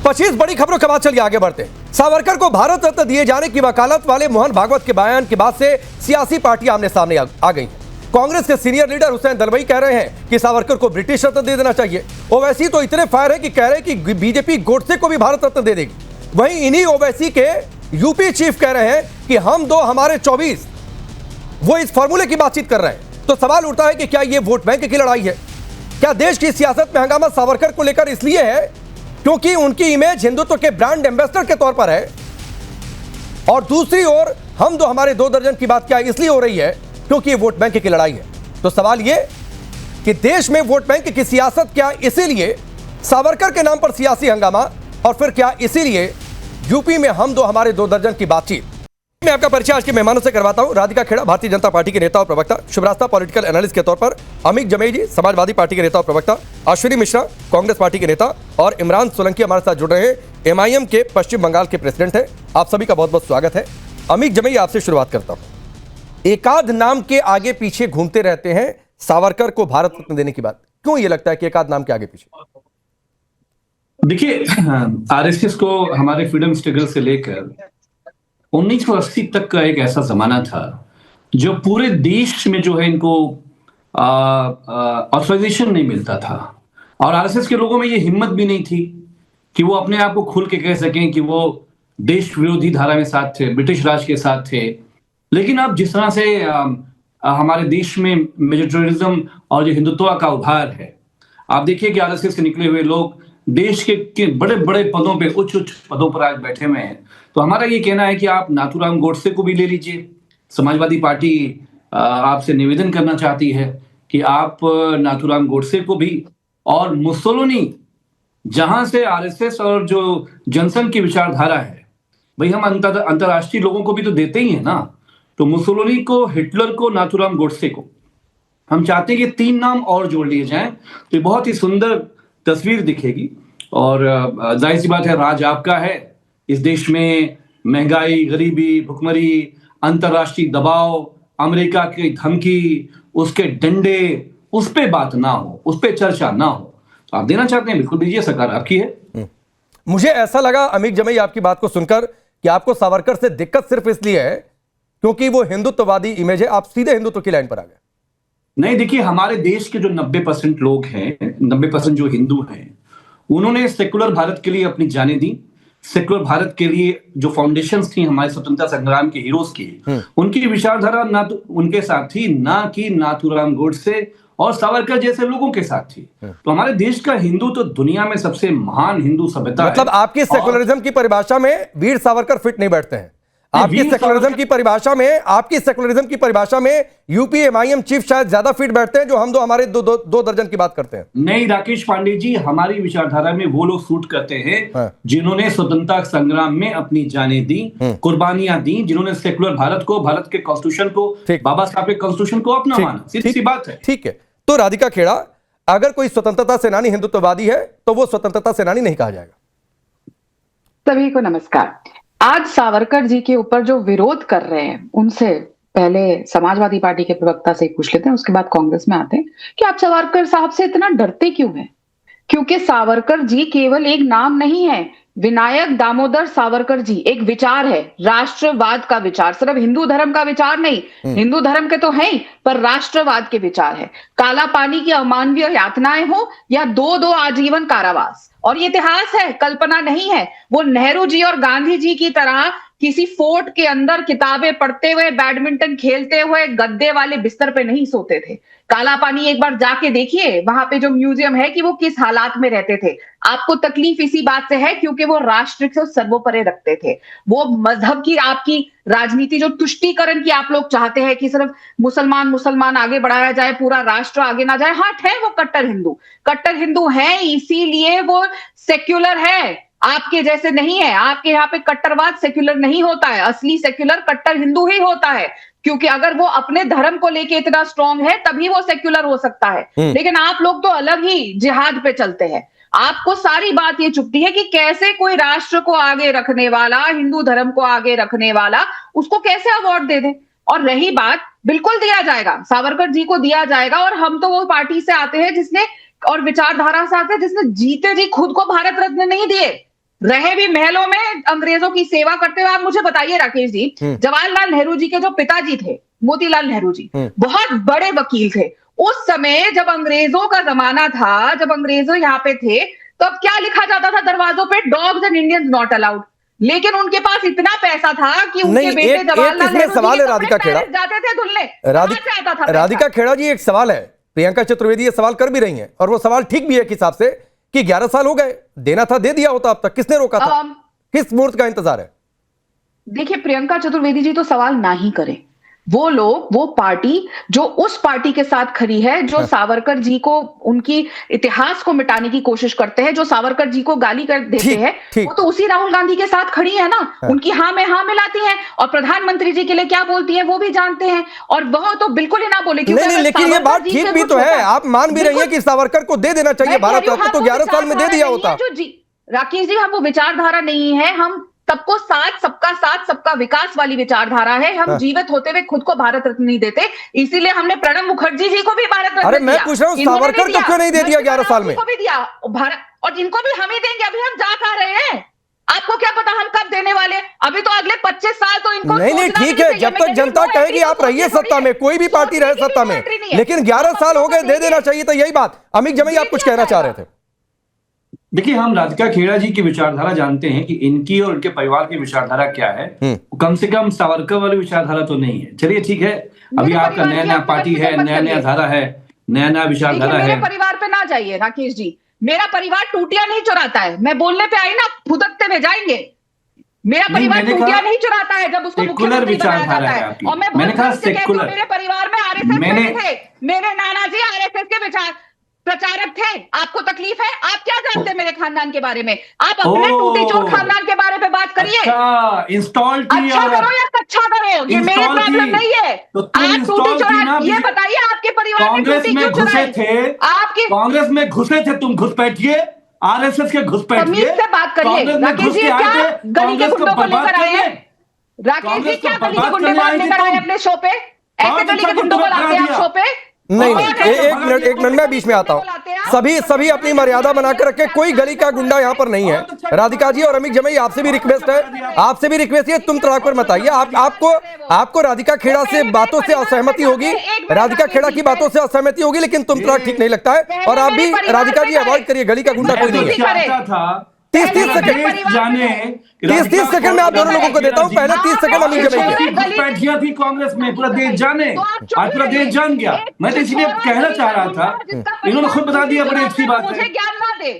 25 बड़ी खबरों के बाद चलिए आगे बढ़ते हैं। सावरकर को भारत रत्न दिए जाने की वकालत वाले मोहन भागवत के बयान के बाद से सियासी पार्टियां आमने सामने आ गई हैं। कांग्रेस के सीनियर लीडर हुसैन दलवाई कह रहे हैं कि सावरकर को ब्रिटिश रत्न दे देना चाहिए। ओवैसी तो इतने फायर है कि कह रहे हैं कि बीजेपी गोडसे को भी भारत रत्न दे देगी। वहीं इन्हीं ओवैसी के यूपी चीफ कह रहे हैं कि हम दो हमारे 24, वो इस फॉर्मूले की बातचीत कर रहे हैं। तो सवाल उठता है कि क्या ये वोट बैंक की लड़ाई है? क्या देश की सियासत में हंगामा सावरकर को लेकर इसलिए है क्योंकि उनकी इमेज हिंदुत्व के ब्रांड एम्बेसडर के तौर पर है, और दूसरी ओर हम दो हमारे 2 दर्जन की बात क्या इसलिए हो रही है क्योंकि ये वोट बैंक की लड़ाई है? तो सवाल ये कि देश में वोट बैंक की सियासत क्या इसीलिए सावरकर के नाम पर सियासी हंगामा, और फिर क्या इसीलिए यूपी में हम दो हमारे 2 दर्जन की बातचीत? मैं आपका परिचय आज के मेहमानों से करवाता हूं। राधिका खेड़ा भारतीय जनता पार्टी के नेता और प्रवक्ता, शुभरास्ता पॉलिटिकल एनालिस्ट के तौर पर, अमित जमेई जी समाजवादी पार्टी के नेता और प्रवक्ता, अश्विनी मिश्रा कांग्रेस पार्टी के नेता, और इमरान सोलंकी हमारे साथ जुड़ रहे हैं, एमआईएम के पश्चिम बंगाल के प्रेसिडेंट हैं। आप सभी का बहुत बहुत स्वागत है। अमित जमेई, आपसे शुरुआत करता हूं। एकाध नाम के आगे पीछे घूमते रहते हैं सावरकर को भारत रत्न देने की बात, क्यों ये लगता है कि एकाध नाम के आगे पीछे? देखिए, आरएसएस को हमारे फ्रीडम स्ट्रगल से लेकर 1980 तक का एक ऐसा जमाना था जो पूरे देश में जो है इनको ऑथराइजेशन नहीं मिलता था, और आरएसएस के लोगों में ये हिम्मत भी नहीं थी कि वो अपने आप को खुल के कह सकें कि वो देश विरोधी धारा में साथ थे, ब्रिटिश राज के साथ थे। लेकिन अब जिस तरह से हमारे देश में मेजोरिटरिज्म और जो हिंदुत्व का उभार है, आप देखिए कि आरएसएस से निकले हुए लोग देश के बड़े बड़े पदों पे, उच्च उच्च पदों पर आज बैठे हुए हैं। तो हमारा ये कहना है कि आप नाथूराम गोडसे को भी ले लीजिए। समाजवादी पार्टी आपसे निवेदन करना चाहती है कि आप नाथूराम गोडसे को भी, और मुसोलिनी, जहां से आरएसएस और जो जनसंघ की विचारधारा है, भाई हम अंतरराष्ट्रीय लोगों को भी तो देते ही है ना। तो मुसोलिनी को, हिटलर को, नाथूराम गोडसे को हम चाहते हैं कि 3 नाम और जोड़ लिए जाएं, तो बहुत ही सुंदर तस्वीर दिखेगी। और जाहिर सी बात है, राज आपका है। इस देश में महंगाई, गरीबी, भुखमरी, अंतरराष्ट्रीय दबाव, अमेरिका की धमकी, उसके डंडे, उस पे बात ना हो, उस पे चर्चा ना हो। तो आप देना चाहते हैं, बिल्कुल दीजिए, सरकार आपकी है। मुझे ऐसा लगा अमित जमेई आपकी बात को सुनकर कि आपको सावरकर से दिक्कत सिर्फ इसलिए है क्योंकि वो हिंदुत्ववादी इमेज है, आप सीधे हिंदुत्व की लाइन पर आ गए। नहीं, देखिए, हमारे देश के जो 90% लोग हैं, 90% जो हिंदू हैं, उन्होंने सेकुलर भारत के लिए अपनी जानें दी। सेकुलर भारत के लिए जो फाउंडेशंस थी हमारे स्वतंत्रता संग्राम के हीरोज की, उनकी विचारधारा ना तो उनके साथ थी, ना कि नाथूराम गोडसे और सावरकर जैसे लोगों के साथ थी। तो हमारे देश का हिंदू तो दुनिया में सबसे महान हिंदू सभ्यता है। मतलब आपकी सेकुलरिज्म की परिभाषा में वीर सावरकर फिट नहीं बैठते हैं। आपकी सेकुलरिज्म की परिभाषा में यूपी एमआईएम चीफ शायद ज्यादा फिट बैठते हैं, जो हम दो हमारे 2 दर्जन की बात करते हैं। नहीं राकेश पांडे जी, हमारी विचारधारा में वो लोग सूट करते हैं जिन्होंने स्वतंत्रता संग्राम में अपनी जानें दी, कुर्बानियां दी, जिन्होंने सेकुलर भारत को, भारत के कॉन्स्टिट्यूशन को, बाबा साहब के कॉन्स्टिट्यूशन को अपना माना। सीधी सी बात है। ठीक है। तो राधिका खेड़ा, अगर कोई स्वतंत्रता सेनानी हिंदुत्ववादी है तो वो स्वतंत्रता सेनानी नहीं कहा जाएगा। सभी को नमस्कार। आज सावरकर जी के ऊपर जो विरोध कर रहे हैं, उनसे पहले समाजवादी पार्टी के प्रवक्ता से पूछ लेते हैं, उसके बाद कांग्रेस में आते हैं कि आप सावरकर साहब से इतना डरते क्यों हैं? क्योंकि सावरकर जी केवल एक नाम नहीं है, विनायक दामोदर सावरकर जी एक विचार है, राष्ट्रवाद का विचार, सिर्फ हिंदू धर्म का विचार नहीं, हिंदू धर्म के तो है ही, पर राष्ट्रवाद के विचार है। काला पानी की अमानवीय यातनाएं हो या 2-2 आजीवन कारावास, और ये इतिहास है, कल्पना नहीं है। वो नेहरू जी और गांधी जी की तरह किसी फोर्ट के अंदर किताबें पढ़ते हुए, बैडमिंटन खेलते हुए गद्दे वाले बिस्तर पे नहीं सोते थे। काला पानी एक बार जाके देखिए, वहां पे जो म्यूजियम है, कि वो किस हालात में रहते थे। आपको तकलीफ इसी बात से है क्योंकि वो राष्ट्र को सर्वोपरि रखते थे। वो मजहब की, आपकी राजनीति जो तुष्टीकरण की आप लोग चाहते हैं कि सिर्फ मुसलमान आगे बढ़ाया जाए, पूरा राष्ट्र आगे ना जाए, हाँ है वो कट्टर हिंदू है, इसीलिए वो सेक्युलर है। आपके जैसे नहीं है। आपके यहाँ पे कट्टरवाद सेक्युलर नहीं होता है, असली सेक्युलर कट्टर हिंदू ही होता है, क्योंकि अगर वो अपने धर्म को लेके इतना स्ट्रांग है तभी वो सेक्युलर हो सकता है। लेकिन आप लोग तो अलग ही जिहाद पे चलते हैं। आपको सारी बात ये चुभती है कि कैसे कोई राष्ट्र को आगे रखने वाला, हिंदू धर्म को आगे रखने वाला, उसको कैसे अवार्ड दे दे। और रही बात, बिल्कुल दिया जाएगा, सावरकर जी को दिया जाएगा। और हम तो वो पार्टी से आते हैं जिसने, और विचारधारा से आते हैं जिसने जीते जी खुद को भारत रत्न नहीं दिए। रहे भी महलों में अंग्रेजों की सेवा करते हुए। आप मुझे बताइए राकेश जी, जवाहरलाल नेहरू जी के जो पिताजी थे मोतीलाल नेहरू जी, बहुत बड़े वकील थे। उस समय जब अंग्रेजों का जमाना था, जब अंग्रेजों यहाँ पे थे, तो अब क्या लिखा जाता था दरवाजों पे? Dogs and Indians not allowed. लेकिन उनके पास इतना पैसा था कि उनके बेटे जवाहरलाल नेहरू सवाल है राधिका खेड़ा, जाते थे धुलने। राधिका खेड़ा जी, एक सवाल है, प्रियंका चतुर्वेदी ये सवाल कर भी रही हैं और वो सवाल ठीक भी है एक हिसाब से कि 11 साल हो गए, देना था दे दिया होता, अब तक किसने रोका था? किस मुहूर्त का इंतजार है? देखिए, प्रियंका चतुर्वेदी जी तो सवाल ना ही करें। वो लोग, वो पार्टी जो उस पार्टी के साथ खड़ी है, जो सावरकर जी को, उनकी इतिहास को मिटाने की कोशिश करते हैं, जो सावरकर जी को गाली कर देते हैं, वो तो उसी राहुल गांधी के साथ खड़ी है ना। उनकी हाँ में हाँ मिलाती हैं और प्रधानमंत्री जी के लिए क्या बोलती है वो भी जानते हैं। और वह तो बिल्कुल ही ना बोले, नहीं, लेकिन ये बात ठीक भी तो है, आप मान भी रही है कि सावरकर को दे देना चाहिए भारत रत्न, तो 11 साल में दे दिया होता। राकेश जी, हम वो विचारधारा नहीं है, हम सबको साथ, सबका साथ, सबका विकास वाली विचारधारा है। हम जीवित होते हुए खुद को भारत रत्न नहीं देते, इसीलिए हमने प्रणब मुखर्जी जी को भी भारत रत्न दिया। अरे मैं पूछ रहा हूँ, सावरकर को क्यों नहीं दे दिया 11 साल में? को भी दिया भारत, और इनको भी हम ही देंगे। अभी हम जा कहाँ रहे हैं, आपको क्या पता हम कब देने वाले? अभी तो अगले 25 साल तो इनको नहीं, ठीक है, जब तक जनता कहेगी आप रहिए सत्ता में, कोई भी पार्टी रहे सत्ता में, लेकिन 11 साल हो गए, दे देना चाहिए था, यही बात। अमित जमई, आप कुछ कहना चाह रहे थे? देखिए, हम राधिका खेड़ा जी की विचारधारा जानते हैं कि इनकी और उनके परिवार की विचारधारा क्या है। कम से कम सावरकर वाली विचारधारा तो नहीं है। चलिए ठीक है, अभी आपका नया नया पार्टी है, नया नया धारा है, नया नया विचारधारा है। मेरे परिवार पे ना जाइए राकेश जी, मेरा परिवार टूटियां नहीं चुराता है। मैं बोलने पे आई ना, फुदकते में जाएंगे। मेरा परिवार टूटियां नहीं चुराता है जब उसको मुख्यमंत्री बनाया जाता है। और मैं बहुत गर्व से कहती हूं, मेरे परिवार में आरएसएस थे, मेरे नाना जी आरएसएस के विचार प्रचारक थे। आपको तकलीफ है? आप क्या जानते हैं मेरे खानदान के बारे में? आप अपने टूटे चोर खानदान के बारे में बात करिए। इंस्टॉल अच्छा करो या कच्चा करो, ये मेरे प्रॉब्लम नहीं है। आप टूटे चोर, ये बताइए आपके परिवार में कांग्रेस में घुसे थे, आपके कांग्रेस में घुसे थे, तुम घुसपैठिए, आरएसएस के घुसपैठिए। से बात करिए राकेश जी, क्या गली के गुंडों को लेकर आए हैं? राकेश जी, क्या गली के गुंडे लेकर आए अपने शो पे? ऐसे गली के गुंडों को लाते हैं आप शो पे? नहीं, एक मिनट मैं बीच में आता हूं। सभी अपनी मर्यादा बनाकर रखे, कोई गली का गुंडा यहाँ पर नहीं है। राधिका जी और अमित जमई, आपसे भी रिक्वेस्ट है, तुम तड़ाक पर मत आइए। आपको राधिका खेड़ा से बातों से असहमति होगी, राधिका खेड़ा की बातों से असहमति होगी, लेकिन तुम तड़ाक ठीक नहीं लगता है। और आप भी राधिका जी अवॉइड करिए, गली का गुंडा कोई नहीं है। 30 सेकंड में आप दोनों लोगों को देता हूं, पहले 30 सेकंड अमित जमई के। घुसपैठियां थी कांग्रेस में, पूरा देश जाने, आज पूरा देश जान गया। मैं तो इसलिए कहना चाह रहा था, इन्होंने खुद बता दिया, बड़ी अच्छी बात है। ज्ञान ना दे,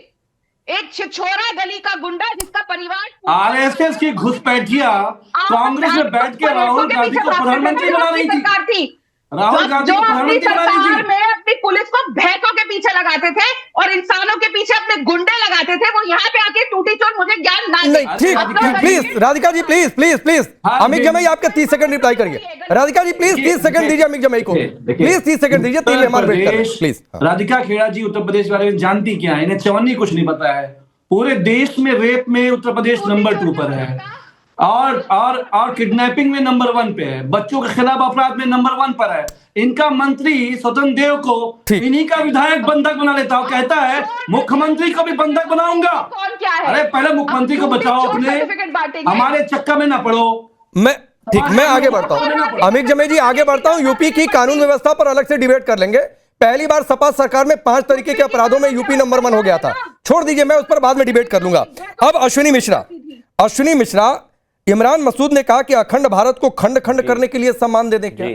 एक छिछोरा गली का गुंडा जिसका परिवार आरएसएस की घुसपैठियां कांग्रेस में बैठ के राहुल गांधी को प्रधानमंत्री बना रही थी। राहुल गांधी जो अपनी सरकार में अपनी पुलिस को भैंसों के पीछे लगाते थे और इंसानों के पीछे अपने गुंडे लगाते थे, वो यहाँ पे आके टूटी चोट मुझे ज्ञान ना दे। ठीक, प्लीज राधिका जी, प्लीज अमित जमई, आपके 30 सेकंड रिप्लाई करिए। राधिका जी प्लीज 30 सेकंड दीजिए अमित जमई को, प्लीज 30 सेकंड दीजिए, 3 मेहमान वेट कर रहे हैं प्लीज। राधिका खेड़ा जी उत्तर प्रदेश के बारे में जानती क्या है? इन्हें चवन्नी कुछ नहीं पता है। पूरे देश में रेप में उत्तर प्रदेश नंबर 2 पर है, और किडनैपिंग में नंबर 1 पे है, बच्चों के खिलाफ अपराध में नंबर 1 पर है। इनका मंत्री स्वतंत्र देव को इन्हीं का विधायक बंधक बना लेता है, कहता है मुख्यमंत्री को भी बंधक बनाऊंगा। अरे पहले मुख्यमंत्री को बचाओ, अपने हमारे चक्कर में ना पड़ो। मैं आगे बढ़ता हूं, अमित जमई जी आगे बढ़ता हूं। यूपी की कानून व्यवस्था पर अलग से डिबेट कर लेंगे। पहली बार सपा सरकार में 5 तरीके के अपराधों में यूपी नंबर 1 हो गया था, छोड़ दीजिए, मैं उस पर बाद में डिबेट कर लूंगा। अब अश्विनी मिश्रा, इमरान मसूद ने कहा कि अखंड भारत को खंड खंड करने के लिए सम्मान दे दें क्या?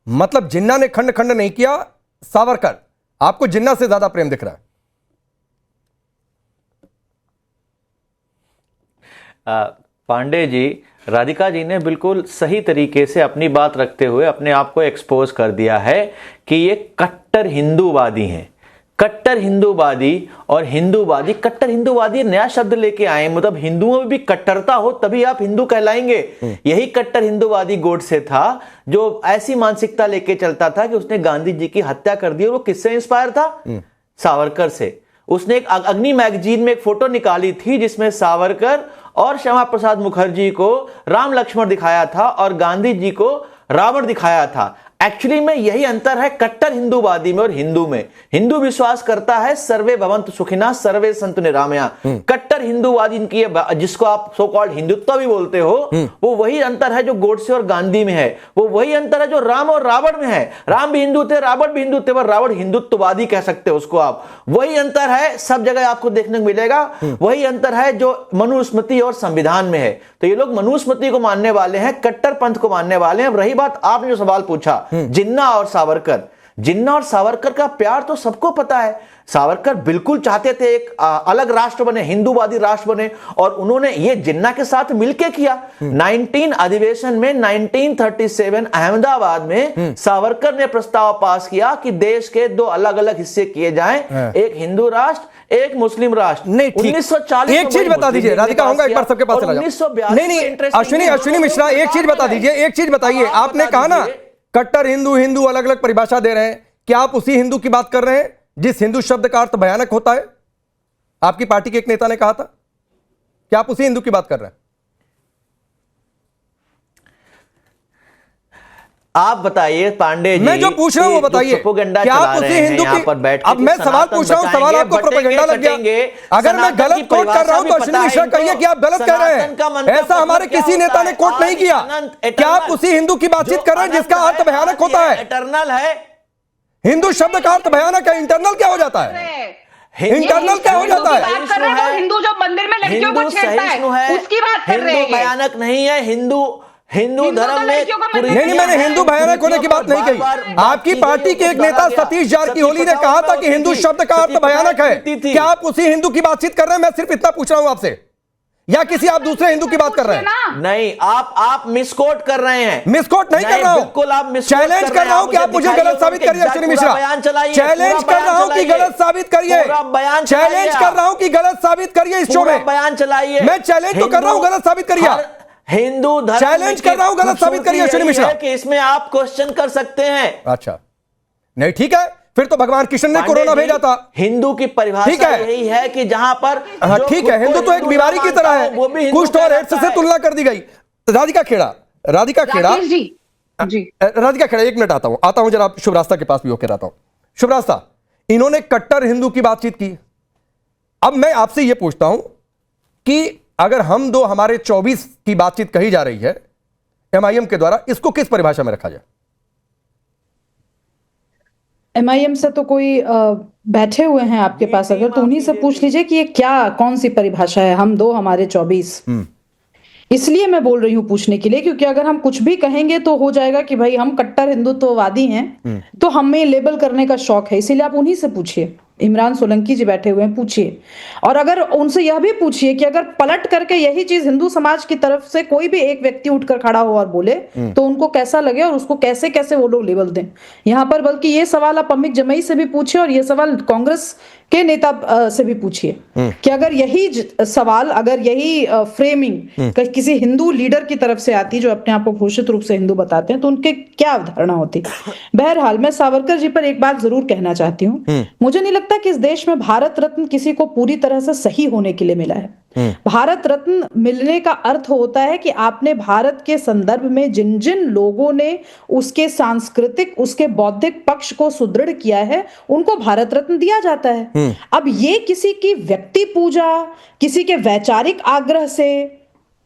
मतलब जिन्ना ने खंड खंड नहीं किया, सावरकर, आपको जिन्ना से ज्यादा प्रेम दिख रहा है? पांडे जी, राधिका जी ने बिल्कुल सही तरीके से अपनी बात रखते हुए अपने आप को एक्सपोज कर दिया है कि ये कट्टर हिंदूवादी हैं। कट्टर हिंदूवादी और हिंदूवादी, कट्टर हिंदूवादी नया शब्द लेके आए, मतलब हिंदुओं में भी कट्टरता हो तभी आप हिंदू कहलाएंगे। यही कट्टर हिंदूवादी गोडसे था जो ऐसी मानसिकता लेके चलता था कि उसने गांधी जी की हत्या कर दी। और वो किससे इंस्पायर था? सावरकर से। उसने एक अग्नि मैगजीन में एक फोटो निकाली थी जिसमें सावरकर और श्यामा प्रसाद मुखर्जी को राम लक्ष्मण दिखाया था और गांधी जी को रावण दिखाया था। एक्चुअली में यही अंतर है कट्टर हिंदूवादी में और हिंदू में। हिंदू विश्वास करता है सर्वे भवन्तु सुखिनः सर्वे सन्तु निरामया। कट्टर हिंदूवादी इनकी जिसको आप सो कॉल्ड हिंदुत्व भी बोलते हो, वो वही अंतर है जो गोडसे और गांधी में है। वो वही अंतर है जो राम और रावण में है। राम भी हिंदू थे, रावण भी हिंदू थे, पर रावण हिंदुत्ववादी कह सकते हो उसको आप। वही अंतर है, सब जगह आपको देखने को मिलेगा। वही अंतर है जो मनुस्मृति और संविधान में है। तो ये लोग मनुस्मृति को मानने वाले हैं, कट्टर पंथ को मानने वाले हैं। रही बात आपने जो सवाल पूछा जिन्ना और सावरकर, जिन्ना और सावरकर का प्यार तो सबको पता है। सावरकर बिल्कुल चाहते थे एक अलग राष्ट्र बने, हिंदूवादी राष्ट्र बने, और उन्होंने ये जिन्ना के साथ मिलकर किया। 19 अधिवेशन में 1937 अहमदाबाद में सावरकर ने प्रस्ताव पास किया कि देश के 2 अलग अलग हिस्से किए जाएं, एक हिंदू राष्ट्र, एक मुस्लिम राष्ट्र। नहीं, 1940 एक चीज बता दीजिए, राधिका होगा एक बार सबके पास चला जाओ। नहीं, अश्विनी मिश्रा एक चीज बता दीजिए, एक चीज बताइए। आपने कहा ना कट्टर हिंदू अलग अलग परिभाषा दे रहे हैं, क्या आप उसी हिंदू की बात कर रहे हैं जिस हिंदू शब्द का अर्थ भयानक होता है? आपकी पार्टी के एक नेता ने कहा था, क्या आप उसी हिंदू की बात कर रहे हैं? आप बताइए पांडे जी, मैं जो पूछ रहा हूं वो बताइए, क्या आप उसी हिंदू की? अब मैं सवाल पूछ रहा हूं, सवाल आपको प्रोपेगेंडा लग गया। अगर मैं गलत कोट कर रहा हूं तो अश्विनी मिश्रा कहिए कि आप गलत कह रहे हैं। ऐसा हमारे किसी नेता ने कोट नहीं किया। क्या आप उसी हिंदू की बातचीत कर रहे हैं जिसका अर्थ भयानक होता है? इटरनल है। हिंदू शब्द का अर्थ भयानक है, इंटरनल क्या हो जाता है? इंटरनल क्या हो जाता है? हिंदू जो मंदिर में लड़कियों को छेड़ता है उसकी बात कर रहे हैं। भयानक नहीं है हिंदू धर्म में। नहीं, मैंने हिंदू भयानक होने की बात नहीं कही। आपकी पार्टी के एक नेता सतीश जारकिहोली ने कहा था कि हिंदू शब्द का अर्थ भयानक है। क्या आप उसी हिंदू की बातचीत कर रहे हैं? मैं सिर्फ इतना पूछ रहा हूं आपसे, या किसी आप दूसरे हिंदू की बात कर रहे हैं? नहीं, आप मिसकोट कर रहे हैं। मिसकोट नहीं कर रहा हूं, बिल्कुल आप चैलेंज कर रहा हूं कि आप मुझे गलत साबित करिए। अश्विनी मिश्रा, चैलेंज कर रहा हूं कि गलत साबित करिए। चैलेंज कर रहा हूं कि गलत साबित करिए इस शो में। बयान चलाइए। मैं चैलेंज तो कर रहा हूं, गलत साबित करिए। हिंदू धर्म चैलेंज कर रहा हूं, गलत साबित करिए अश्विनी मिश्रा। कि इसमें आप क्वेश्चन कर सकते हैं। अच्छा, नहीं ठीक है, फिर तो भगवान कृष्ण ने कोरोना भेजा था। हिंदू की परिभाषा यही है कि जहां पर, हाँ ठीक है, हिंदू तो एक बीमारी की तरह है, कुष्ठ और एड्स से तुलना कर दी गई। राधिका खेड़ा जी, राधिका खेड़ा, एक मिनट आता हूं जरा शुभ रास्ता के पास भी होकर आता हूं। शुभ रास्ता, इन्होंने कट्टर हिंदू की बातचीत की। अब मैं आपसे यह पूछता हूं कि अगर हम दो, हमारे 24 की बातचीत कही जा रही है एमआईएम के द्वारा, इसको किस परिभाषा में रखा जाए? एमआईएम से तो कोई बैठे हुए हैं आपके पास, अगर तो उन्हीं से पूछ लीजिए कि ये क्या, कौन सी परिभाषा है, हम दो हमारे 24। इसलिए मैं बोल रही हूँ पूछने के लिए, क्योंकि अगर हम कुछ भी कहेंगे तो हो जाएगा कि भाई हम कट्टर हिंदुत्ववादी हैं, तो हमें लेबल करने का शौक है। इसीलिए आप उन्हीं से पूछिए, इमरान सोलंकी जी बैठे हुए हैं, पूछिए। और अगर उनसे यह भी पूछिए कि अगर पलट करके यही चीज हिंदू समाज की तरफ से कोई भी एक व्यक्ति उठकर खड़ा हो और बोले तो उनको कैसा लगे और उसको कैसे कैसे वो लोग लेबल दें। यहाँ पर बल्कि ये सवाल आप अमित जमई से भी पूछिए और ये सवाल कांग्रेस के नेता से भी पूछिए कि अगर यही सवाल, अगर यही फ्रेमिंग किसी हिंदू लीडर की तरफ से आती जो अपने आप को घोषित रूप से हिंदू बताते हैं, तो उनके क्या अवधारणा होती। बहरहाल, मैं सावरकर जी पर एक बात जरूर कहना चाहती हूँ। मुझे नहीं लगता कि इस देश में भारत रत्न किसी को पूरी तरह से सही होने के लिए मिला है। भारत रत्न मिलने का अर्थ होता है कि आपने भारत के संदर्भ में जिन जिन लोगों ने उसके सांस्कृतिक, उसके बौद्धिक पक्ष को सुदृढ़ किया है, उनको भारत रत्न दिया जाता है। अब ये किसी की व्यक्ति पूजा, किसी के वैचारिक आग्रह से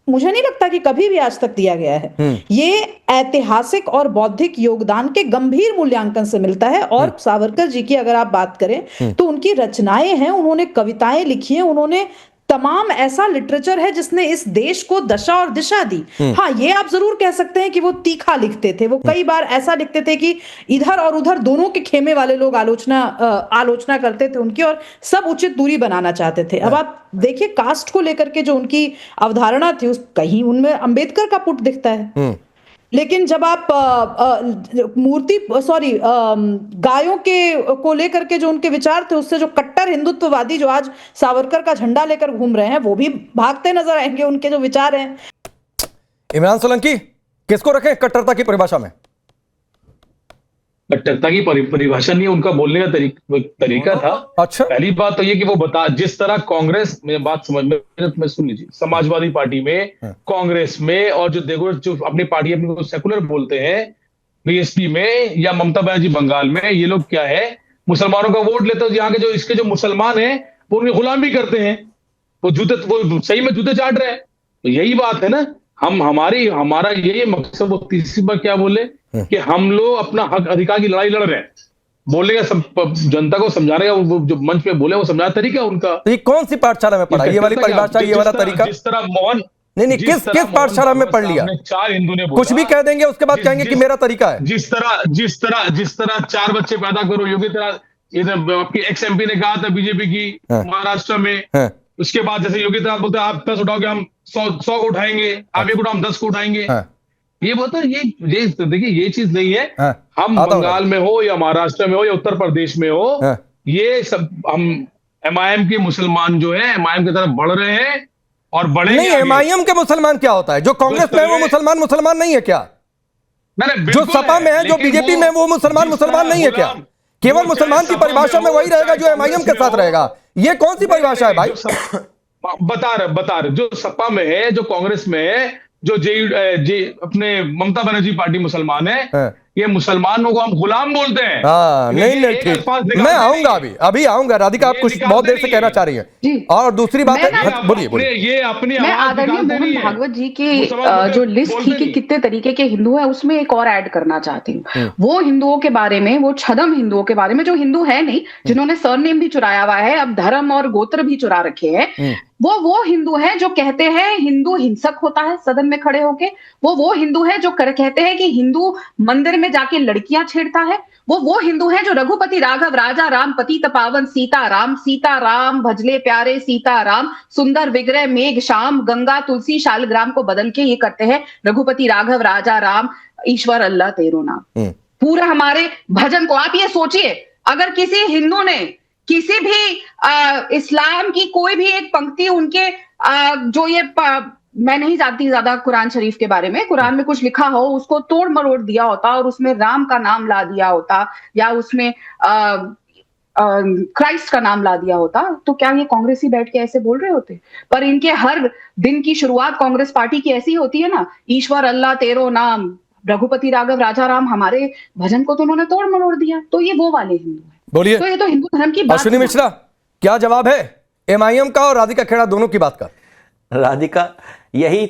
मुझे नहीं लगता कि कभी भी आज तक दिया गया है। ये ऐतिहासिक और बौद्धिक योगदान के गंभीर मूल्यांकन से मिलता है। और सावरकर जी की अगर आप बात करें तो उनकी रचनाएं हैं, उन्होंने कविताएं लिखी हैं, उन्होंने तमाम ऐसा लिटरेचर है जिसने इस देश को दशा और दिशा दी। हाँ, ये आप जरूर कह सकते हैं कि वो तीखा लिखते थे, वो कई बार ऐसा लिखते थे कि इधर और उधर दोनों के खेमे वाले लोग आलोचना करते थे उनकी, और सब उचित दूरी बनाना चाहते थे। अब आप देखिए, कास्ट को लेकर के जो उनकी अवधारणा थी, उस कहीं उनमें अंबेडकर का पुट दिखता है। लेकिन जब आप गायों के को लेकर के जो उनके विचार थे, उससे जो कट्टर हिंदुत्ववादी जो आज सावरकर का झंडा लेकर घूम रहे हैं, वो भी भागते नजर आएंगे, उनके जो विचार हैं। इमरान सोलंकी, किसको रखें कट्टरता की परिभाषा में? कट्टरता की परिभाषा नहीं, उनका बोलने का तरीका था। अच्छा, पहली बात तो ये कि वो बता, जिस तरह कांग्रेस में बात समझ में सुन लीजिए, समाजवादी पार्टी में, कांग्रेस में, और जो देखो जो अपनी पार्टी अपनी सेकुलर बोलते हैं, बीएसपी में या ममता बनर्जी बंगाल में, ये लोग क्या है, मुसलमानों का वोट लेते हैं, यहाँ के जो इसके जो मुसलमान हैं वो उनकी गुलामी करते हैं, वो सही में जूते चाट रहे हैं। तो यही बात है ना, हमारा यही मकसद, वो तीसरी बार क्या बोले कि हम लोग अपना हक अधिकार की लड़ाई लड़ रहे हैं, बोलने का जनता को समझाने का वो जो मंच पे बोले वो समझाने का तरीका उनका। तो ये कौन सी पाठशाला में पढ़ा, ये वाली परिभाषा, ये वाला तरीका? जिस तरह मोहन, नहीं, किस पाठशाला में पढ़ लिया? 4 हिंदू ने कुछ भी कह देंगे उसके बाद कहेंगे कि मेरा तरीका है। जिस तरह 4 बच्चे पैदा करो, योगी तरह आपकी एक्स एमपी ने कहा था बीजेपी की महाराष्ट्र में, उसके बाद जैसे योगी तरह बोलते आप 10 उठाओगे, हम 100 को उठाएंगे, आप 1 उठाओ हम 10 को उठाएंगे। ये बोलते ये देखिए, ये चीज नहीं है। हम बंगाल में हो या महाराष्ट्र में हो या उत्तर प्रदेश में हो, ये सब हम एमआईएम के मुसलमान जो है एमआईएम की तरफ बढ़ रहे हैं और बढ़ेंगे। नहीं, एमआईएम के मुसलमान क्या होता है? जो कांग्रेस में है वो मुसलमान नहीं है क्या? जो सपा में है, जो बीजेपी में, वो मुसलमान नहीं है क्या? केवल मुसलमान की परिभाषा में वही रहेगा जो एमआईएम के साथ रहेगा। ये कौन सी परिभाषा है भाई? बता रहे जो सपा में है, जो कांग्रेस में है, जो जे अपने ममता बनर्जी पार्टी मुसलमान है, ये मुसलमानों को हम गुलाम बोलते हैं। नहीं ठीक, मैं आऊंगा, अभी आऊंगा। राधिका, आप कुछ बहुत देर से कहना चाह रही हैं। और दूसरी बात है, बोलिए। ये अपनी मैं आदरणीय मोहन भागवत जी की जो लिस्ट थी कि कितने तरीके के हिंदू है, उसमें एक और ऐड करना चाहती हूँ। वो हिंदुओं के बारे में, वो छदम हिंदुओं के बारे में, जो हिंदू है नहीं, जिन्होंने सरनेम भी चुराया हुआ है, अब धर्म और गोत्र भी चुरा रखे हैं, वो हिंदू हैं जो कहते हैं हिंदू हिंसक होता है सदन में खड़े होके। वो हिंदू है जो कहते हैं कि हिंदू मंदिर में जाके लड़कियां छेड़ता है। वो हिंदू है जो रघुपति राघव राजा राम पतित पावन सीता राम भजले प्यारे सीता राम सुंदर विग्रह मेघ श्याम गंगा तुलसी शालग्राम को बदल के ये करते हैं रघुपति राघव राजा राम ईश्वर अल्लाह तेरो नाम। पूरा हमारे भजन को आप ये सोचिए, अगर किसी हिंदू ने किसी भी इस्लाम की कोई भी एक पंक्ति उनके जो ये मैं नहीं जानती ज्यादा कुरान शरीफ के बारे में, कुरान में कुछ लिखा हो उसको तोड़ मरोड़ दिया होता और उसमें राम का नाम ला दिया होता या उसमें क्राइस्ट का नाम ला दिया होता, तो क्या ये कांग्रेसी बैठ के ऐसे बोल रहे होते? पर इनके हर दिन की शुरुआत कांग्रेस पार्टी की ऐसी होती है ना, ईश्वर अल्लाह तेरो नाम, रघुपति राघव राजा राम, हमारे भजन को तो उन्होंने तोड़ मरोड़ दिया। तो ये वो वाले हिंदू है। बोलिए। तो ये तो हिंदू धर्म की बात। अश्विनी मिश्रा, क्या जवाब है एमआईएम का और राधिका खेड़ा दोनों की बात का? राधिका, यही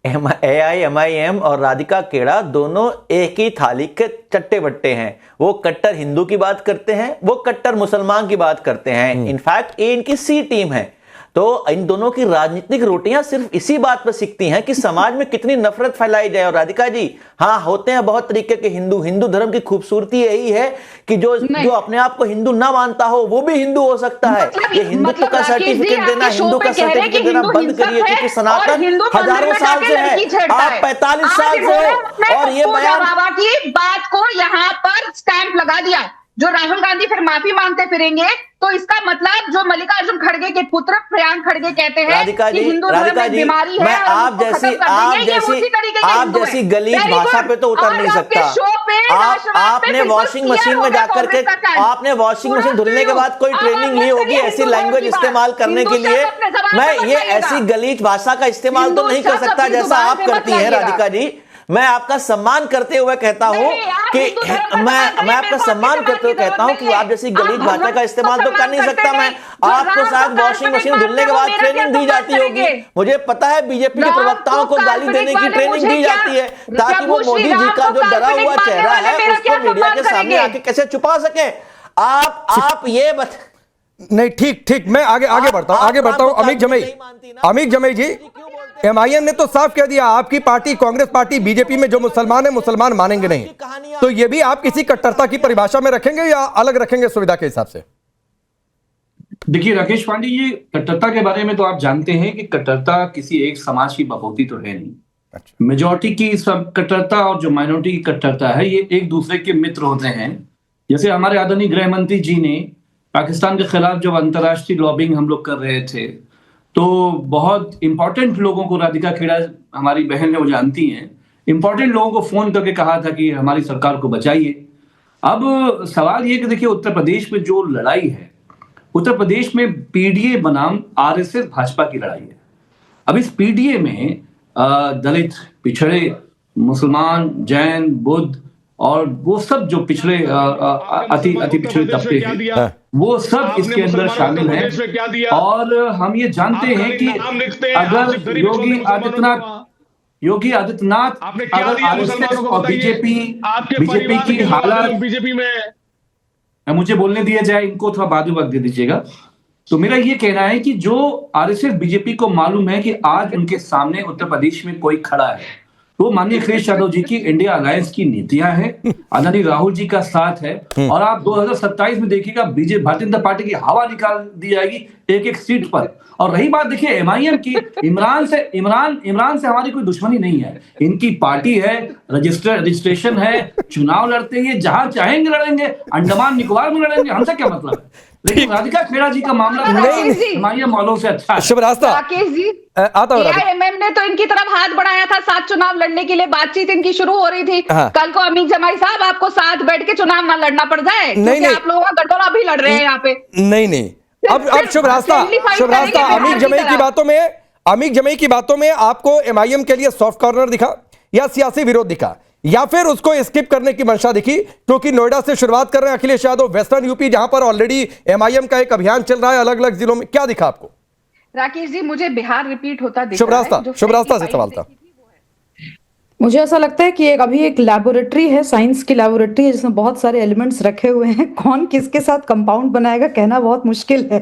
एमआईएम और राधिका खेड़ा दोनों एक ही थाली के चट्टे बट्टे हैं। वो कट्टर हिंदू की बात करते हैं, वो कट्टर मुसलमान की बात करते हैं। इनफैक्ट ये इनकी सी टीम है। तो इन दोनों की राजनीतिक रोटियां सिर्फ इसी बात पर सीखती हैं कि समाज में कितनी नफरत फैलाई जाए। और राधिका जी, हाँ, होते हैं बहुत तरीके के हिंदू धर्म की खूबसूरती यही है कि जो अपने आप को हिंदू ना मानता हो वो भी हिंदू हो सकता है। ये हिंदुत्व का सर्टिफिकेट देना, हिंदू का सर्टिफिकेट देना बंद करिए, क्योंकि सनातन हजारों साल से है, आप 45 साल से हो। और ये बयान की बात को यहाँ पर स्टैंप लगा दिया। जो राहुल गांधी फिर माफी मांगते फिरेंगे, तो इसका मतलब जो मल्लिकार्जुन खड़गे के पुत्र प्रियांक खड़गे कहते हैं कि हिंदू धर्म में बीमारी है, आप जैसी गलीज भाषा पे तो उतर नहीं सकता। आपने वॉशिंग मशीन में जाकर के, आपने वॉशिंग मशीन धुलने के बाद कोई ट्रेनिंग ली होगी ऐसी लैंग्वेज इस्तेमाल करने के लिए। मैं ये ऐसी गलीज भाषा का इस्तेमाल तो नहीं कर सकता जैसा आप करती हैं राधिका जी। मैं आपका सम्मान करते हुए कहता हूं कि मैं आपका सम्मान करते हुए कहता हूं कि आप जैसी गलीज भाषा का इस्तेमाल तो कर नहीं सकता। मैं आपको शायद वॉशिंग मशीन धुलने के बाद ट्रेनिंग दी जाती होगी। मुझे पता है बीजेपी के प्रवक्ताओं को गाली देने की ट्रेनिंग दी जाती है ताकि वो मोदी जी का जो डरा हुआ चेहरा है उसको मीडिया के सामने आके कैसे छुपा सके। आप ये नहीं, ठीक, मैं आगे बढ़ता हूं। अमीक जमई जी, एमआईएम ने तो साफ कह दिया आपकी पार्टी कांग्रेस पार्टी बीजेपी में जो मुसलमान है मुसलमान मानेंगे नहीं। तो ये भी आप किसी कट्टरता की परिभाषा में रखेंगे या अलग रखेंगे सुविधा के हिसाब से? देखिए राकेश पांडे, ये कट्टरता के बारे में तो आप जानते हैं कि कट्टरता किसी एक समाज की बपौती तो है नहीं। अच्छा। मेजॉरिटी की सब कट्टरता और जो माइनॉरिटी की कट्टरता है ये एक दूसरे के मित्र होते हैं। जैसे हमारे आदरणीय गृह मंत्री जी ने पाकिस्तान के खिलाफ जब अंतर्राष्ट्रीय लॉबिंग हम लोग कर रहे थे तो बहुत इंपॉर्टेंट लोगों को, राधिका खेड़ा हमारी बहन है वो जानती हैं, इंपॉर्टेंट लोगों को फोन करके कहा था कि हमारी सरकार को बचाइए। अब सवाल ये कि देखिए उत्तर प्रदेश में जो लड़ाई है, उत्तर प्रदेश में पीडीए बनाम आरएसएस भाजपा की लड़ाई है। अब इस पीडीए में दलित, पिछड़े मुसलमान, जैन, बुद्ध और वो सब जो पिछड़े अति पिछड़े तबके हैं, वो सब इसके अंदर शामिल हैं। और हम ये जानते हैं कि अगर योगी आदित्यनाथ अगर आरएसएस और बीजेपी की हालत, बीजेपी में मुझे बोलने दिया जाए, इनको थोड़ा बाद में वक्त दे दीजिएगा। तो मेरा ये कहना है कि जो आरएसएस बीजेपी को मालूम है कि आज उनके सामने उत्तर प्रदेश में कोई खड़ा है, वो माननीय अखिलेश यादव जी की इंडिया अलायंस की नीतियां हैं, आदरणीय राहुल जी का साथ है। और आप 2027 में देखिएगा बीजेपी भारतीय जनता पार्टी की हवा निकाल दी जाएगी एक एक सीट पर। और रही बात देखिए एमआईएम की, इमरान से हमारी कोई दुश्मनी नहीं है, इनकी पार्टी है, रजिस्ट्रेशन है, चुनाव लड़ते हैं, जहां चाहेंगे लड़ेंगे, अंडमान निकोबार में लड़ेंगे, हमसे क्या मतलब है। लेकिन राधिका खेड़ा जी का मामला एमआईएम वालों से अच्छा है। शुभ रास्ता राकेश जी, आता हूं। एआईएमएम ने तो इनकी तरफ हाथ बढ़ाया था, साथ चुनाव लड़ने के लिए बातचीत इनकी शुरू हो रही थी। कल को अमीन जमाई साहब आपको साथ बैठ के चुनाव ना लड़ना पड़ जाए, नहीं, आप लोगों का गठोरा भी लड़ रहे हैं यहाँ पे। नहीं, अब शुभ रास्ता अमीन जमाई की बातों में आपको एमआईएम के लिए सॉफ्ट कॉर्नर दिखा या सियासी विरोध दिखा, या फिर उसको स्किप करने की मंशा दिखी? क्योंकि नोएडा से शुरुआत कर रहे हैं अखिलेश यादव, वेस्टर्न यूपी जहां पर ऑलरेडी एमआईएम का एक अभियान चल रहा है अलग अलग जिलों में, क्या दिखा आपको? राकेश जी, मुझे बिहार रिपीट होता दिख शुभ रास्ता से सवाल था। मुझे ऐसा लगता है कि अभी एक लैबोरेटरी है, साइंस की लैबोरेटरी है, जिसमें बहुत सारे एलिमेंट्स रखे हुए हैं। कौन किसके साथ कंपाउंड बनाएगा कहना बहुत मुश्किल है।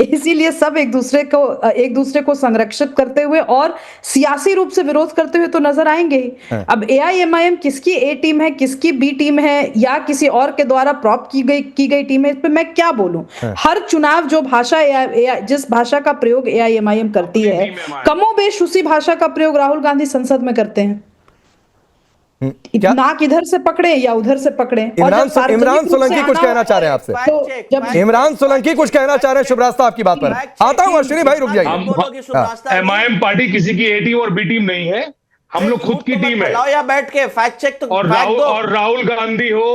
इसीलिए सब एक दूसरे को संरक्षित करते हुए और सियासी रूप से विरोध करते हुए तो नजर आएंगे ही। अब एआईएमआईएम किसकी ए टीम है, किसकी बी टीम है, या किसी और के द्वारा प्रॉप की गई टीम है, इस पे मैं क्या बोलूं। हर चुनाव जो जिस भाषा का प्रयोग एआईएमआईएम करती है, कमोबेश उसी भाषा का प्रयोग राहुल गांधी संसद में करते हैं। नाक इधर से पकड़े या उधर से पकड़े। इमरान सोलंकी कुछ कहना चाह रहे हैं आपसे? तो इमरान सोलंकी कुछ कहना चाह रहे हैं शुभ रास्ता आपकी बात पर? आता हूं अश्विनी भाई, रुक जाइए। एमआईएम पार्टी किसी की ए टीम और बी टीम नहीं है, हम लोग खुद की टीम है। या बैठ के फैक्ट चेक तो और राहुल गांधी हो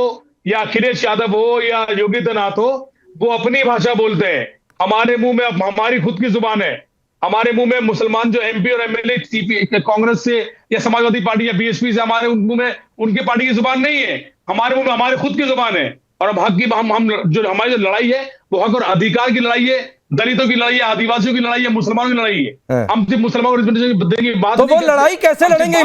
या अखिलेश यादव हो या योगी आदित्यनाथ हो, वो अपनी भाषा बोलते हैं। हमारे मुंह में हमारी खुद की जुबान है। हमारे मुंह में मुसलमान जो एमपी और एमएलए कांग्रेस से या समाजवादी पार्टी या बीएसपी से, हमारे मुंह में उनके पार्टी की जुबान नहीं है, हमारे मुंह में हमारे खुद की जुबान है। और अब हक की हम जो हमारी जो लड़ाई है वो हक और अधिकार की लड़ाई है, दलितों की लड़ाई है, आदिवासियों की लड़ाई है, मुसलमानों की लड़ाई है। हम सिर्फ मुसलमानों की बात, तो वो लड़ाई कैसे लड़ेंगे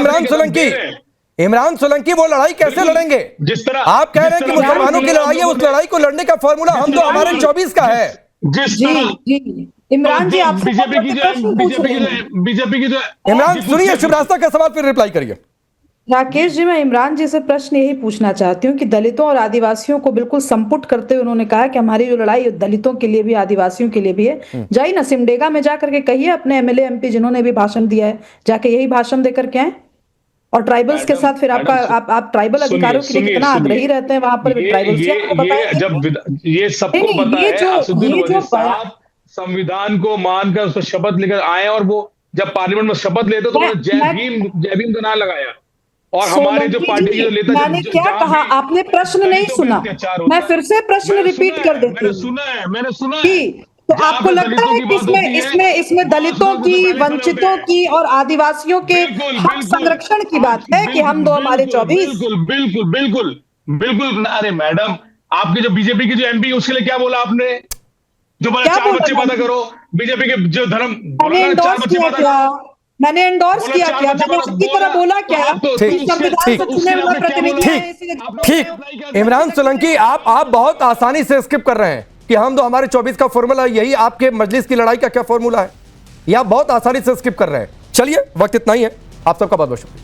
इमरान सोलंकी वो लड़ाई कैसे लड़ेंगे? जिस तरह आप कह रहे हैं कि मुसलमानों की लड़ाई है, उस लड़ाई को लड़ने का फॉर्मूला हम तो हमारे 24 का है। जी इमरान जी, आपसे बीजेपी की जो इमरान सुनिए, शुभ रास्ता का सवाल फिर रिप्लाई करिए। राकेश जी, मैं इमरान जी से प्रश्न यही पूछना चाहती हूँ कि दलितों और आदिवासियों को बिल्कुल संपुट करते हुए उन्होंने कहा कि हमारी जो लड़ाई दलितों के लिए भी आदिवासियों के लिए भी है। जाइए ना सिमडेगा में जाकर के कहिए अपने एमएलए एमपी जिन्होंने भी भाषण दिया है, जाके यही भाषण देकर के आए। और ट्राइबल्स के साथ फिर आप ट्राइबल अधिकारों के लिए कितना आग्रही रहते हैं वहां पर ट्राइबल्स जब ये सबको पता है, संविधान को मानकर उसको शपथ लेकर आए और वो जब पार्लियामेंट में शपथ लेते तो जय भीम का नाम लगाया। और हमारे जो पार्टी के नेता, मैंने क्या कहा, आपने प्रश्न नहीं सुना, मैं फिर से प्रश्न रिपीट कर देती हूँ। मैंने सुना तो आपको लगता है कि इसमें दलितों की, वंचितों की और आदिवासियों के हक संरक्षण की बात है कि हम दो हमारे 24? बिल्कुल। अरे मैडम, आपके जो बीजेपी की जो एमपी उसके लिए क्या बोला आपने? जो बोला 4 बच्चे पैदा करो, बीजेपी के जो धर्म, मैंने एंडोर्स किया क्या? मैंने आपकी तरह बोला क्या? ठीक। इमरान सोलंकी, आप बहुत आसानी से स्किप कर रहे हैं कि हम दो हमारे 24 का फॉर्मूला, यही आपके मजलिस की लड़ाई का क्या फॉर्मूला है? ये आप बहुत आसानी से स्किप कर रहे हैं। चलिए, वक्त इतना ही है। आप सबका बहुत बहुत शुक्रिया।